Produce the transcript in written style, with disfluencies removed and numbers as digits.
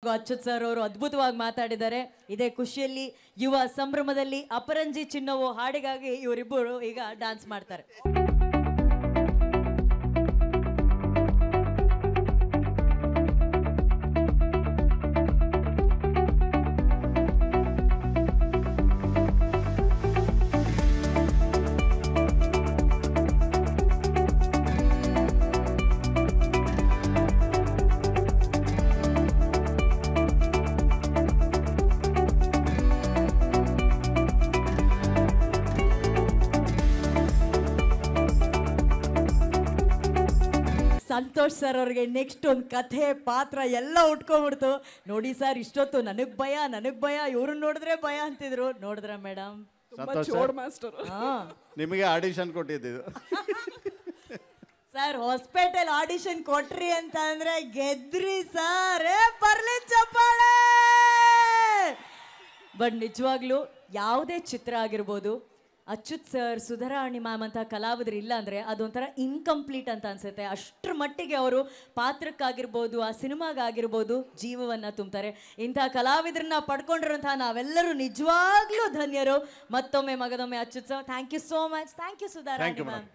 ನಿಜವಾಗ್ಲೂ ಅಚ್ಯುತ್ ಸರ್ ಅವರು ಅದ್ಭುತವಾಗಿ ಮಾತಾಡಿದ್ದಾರೆ. ಇದೇ ಖುಷಿಯಲ್ಲಿ ಯುವ ಸಂಭ್ರಮದಲ್ಲಿ ಅಪರಂಜಿ ಚಿನ್ನವು ಹಾಡಿಗಾಗಿ ಇವರಿಬ್ಬರು ಈಗ ಡ್ಯಾನ್ಸ್ ಮಾಡ್ತಾರೆ. ಸಂತೋಷ್ ಸರ್ ಅವ್ರಿಗೆ ನೆಕ್ಸ್ಟ್ ಒಂದು ಕಥೆ ಪಾತ್ರ ಎಲ್ಲ ಉಟ್ಕೊಂಡ್ಬಿಡ್ತು. ನೋಡಿ ಸರ್ ಇಷ್ಟೊತ್ತು ನನಗ್ ಭಯ ಇವ್ರನ್ನ ನೋಡಿದ್ರೆ ಭಯ ಅಂತಿದ್ರು. ನೋಡಿದ್ರ ಮೇಡಮ್ ನಿಮಗೆ ಆಡಿಷನ್ ಕೊಟ್ಟಿದ್ದು ಸರ್, ಹೊಸಪೇಟೆಲ್ ಆಡಿಷನ್ ಕೊಟ್ರಿ ಅಂತ ಅಂದ್ರೆ ಗೆದ್ರಿ ಸರ್. ಬರ್ಲಿ ಚಪ್ಪಾಳೆ. ಬಟ್ ನಿಜವಾಗ್ಲೂ ಯಾವುದೇ ಚಿತ್ರ ಆಗಿರ್ಬೋದು, ಅಚ್ಯುತ್ ಸರ್, ಸುಧಾರಾಣಿ ಮ್ಯಾಮ್ ಅಂತ ಕಲಾವಿದರು ಇಲ್ಲ ಅಂದರೆ ಅದೊಂಥರ ಇನ್ಕಂಪ್ಲೀಟ್ ಅಂತ ಅನ್ಸುತ್ತೆ. ಅಷ್ಟರ ಮಟ್ಟಿಗೆ ಅವರು ಪಾತ್ರಕ್ಕಾಗಿರ್ಬೋದು, ಆ ಸಿನಿಮಾಗಾಗಿರ್ಬೋದು ಜೀವವನ್ನು ತುಂಬ್ತಾರೆ. ಇಂಥ ಕಲಾವಿದರನ್ನ ಪಡ್ಕೊಂಡಿರೋಂಥ ನಾವೆಲ್ಲರೂ ನಿಜವಾಗ್ಲೂ ಧನ್ಯರು. ಮತ್ತೊಮ್ಮೆ ಮಗದೊಮ್ಮೆ Achyut sir, thank you so much. Thank you Sudharani ma'am.